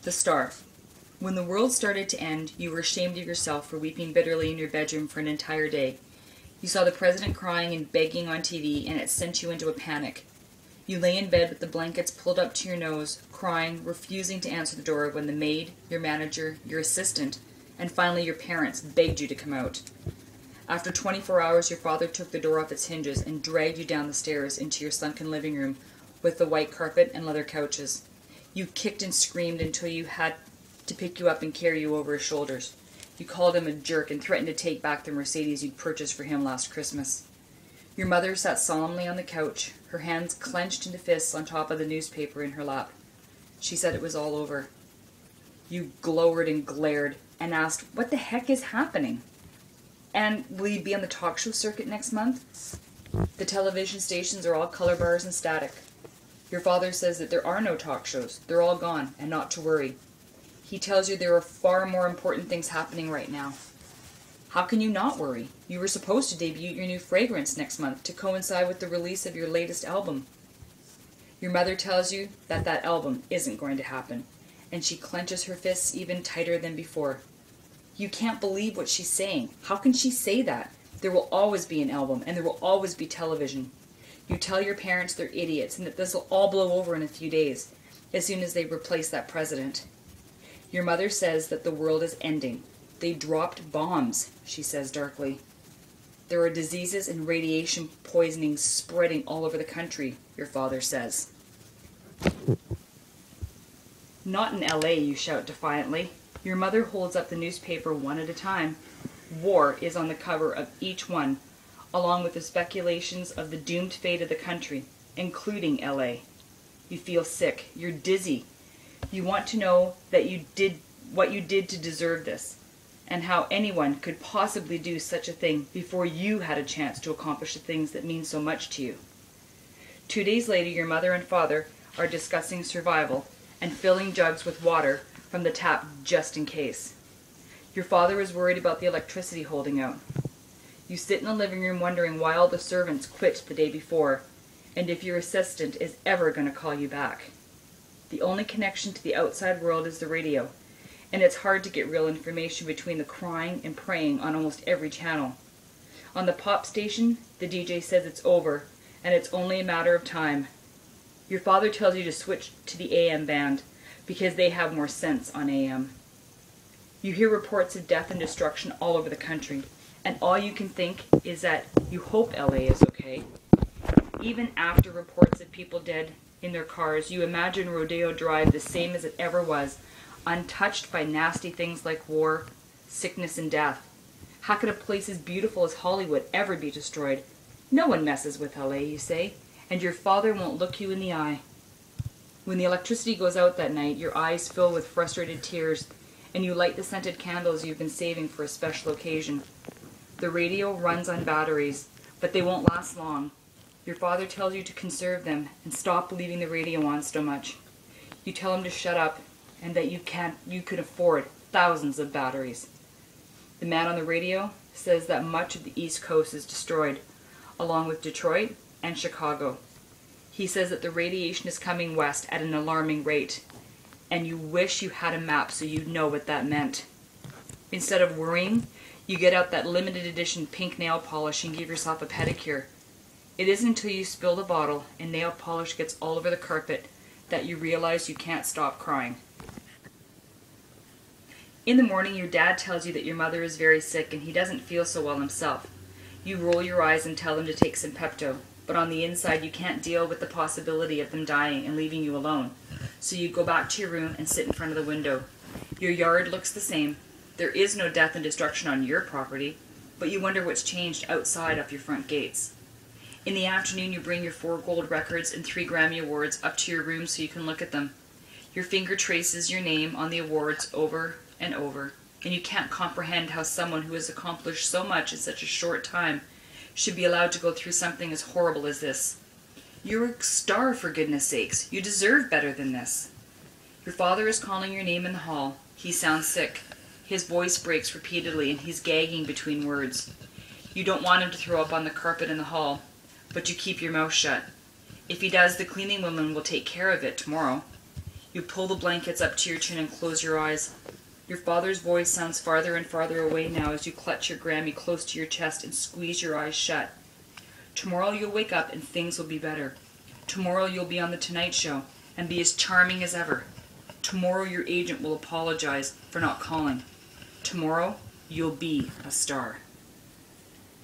The Star. When the world started to end, you were ashamed of yourself for weeping bitterly in your bedroom for an entire day. You saw the president crying and begging on TV, and it sent you into a panic. You lay in bed with the blankets pulled up to your nose, crying, refusing to answer the door when the maid, your manager, your assistant, and finally your parents begged you to come out. After 24 hours, your father took the door off its hinges and dragged you down the stairs into your sunken living room with the white carpet and leather couches. You kicked and screamed until you had to pick you up and carry you over his shoulders. You called him a jerk and threatened to take back the Mercedes you'd purchased for him last Christmas. Your mother sat solemnly on the couch, her hands clenched into fists on top of the newspaper in her lap. She said it was all over. You glowered and glared and asked, "What the heck is happening? And will you be on the talk show circuit next month?" The television stations are all color bars and static. Your father says that there are no talk shows. They're all gone, and not to worry. He tells you there are far more important things happening right now. How can you not worry? You were supposed to debut your new fragrance next month to coincide with the release of your latest album. Your mother tells you that that album isn't going to happen, and she clenches her fists even tighter than before. You can't believe what she's saying. How can she say that? There will always be an album, and there will always be television. You tell your parents they're idiots and that this will all blow over in a few days, as soon as they replace that president. Your mother says that the world is ending. They dropped bombs, she says darkly. There are diseases and radiation poisoning spreading all over the country, your father says. Not in LA, you shout defiantly. Your mother holds up the newspaper one at a time. War is on the cover of each one, along with the speculations of the doomed fate of the country, including LA. You feel sick. You're dizzy. You want to know that you did what you did to deserve this, and how anyone could possibly do such a thing before you had a chance to accomplish the things that mean so much to you. 2 days later, your mother and father are discussing survival and filling jugs with water from the tap just in case. Your father is worried about the electricity holding out. You sit in the living room wondering why all the servants quit the day before, and if your assistant is ever going to call you back. The only connection to the outside world is the radio, and it's hard to get real information between the crying and praying on almost every channel. On the pop station, the DJ says it's over, and it's only a matter of time. Your father tells you to switch to the AM band, because they have more sense on AM. You hear reports of death and destruction all over the country, and all you can think is that you hope LA is okay. Even after reports of people dead in their cars, you imagine Rodeo Drive the same as it ever was, untouched by nasty things like war, sickness, and death. How could a place as beautiful as Hollywood ever be destroyed? No one messes with LA, you say, and your father won't look you in the eye. When the electricity goes out that night, your eyes fill with frustrated tears, and you light the scented candles you've been saving for a special occasion. The radio runs on batteries, but they won't last long. Your father tells you to conserve them and stop leaving the radio on so much. You tell him to shut up and that you could afford thousands of batteries. The man on the radio says that much of the East Coast is destroyed, along with Detroit and Chicago. He says that the radiation is coming west at an alarming rate, and you wish you had a map so you'd know what that meant. Instead of worrying, you get out that limited edition pink nail polish and give yourself a pedicure. It isn't until you spill the bottle and nail polish gets all over the carpet that you realize you can't stop crying. In the morning, your dad tells you that your mother is very sick and he doesn't feel so well himself. You roll your eyes and tell him to take some Pepto, but on the inside you can't deal with the possibility of them dying and leaving you alone. So you go back to your room and sit in front of the window. Your yard looks the same. There is no death and destruction on your property, but you wonder what's changed outside of your front gates. In the afternoon, you bring your 4 gold records and 3 Grammy Awards up to your room so you can look at them. Your finger traces your name on the awards over and over, and you can't comprehend how someone who has accomplished so much in such a short time should be allowed to go through something as horrible as this. You're a star, for goodness sakes. You deserve better than this. Your father is calling your name in the hall. He sounds sick. His voice breaks repeatedly, and he's gagging between words. You don't want him to throw up on the carpet in the hall, but you keep your mouth shut. If he does, the cleaning woman will take care of it tomorrow. You pull the blankets up to your chin and close your eyes. Your father's voice sounds farther and farther away now as you clutch your Grammy close to your chest and squeeze your eyes shut. Tomorrow you'll wake up and things will be better. Tomorrow you'll be on The Tonight Show and be as charming as ever. Tomorrow your agent will apologize for not calling. Tomorrow you'll be a star.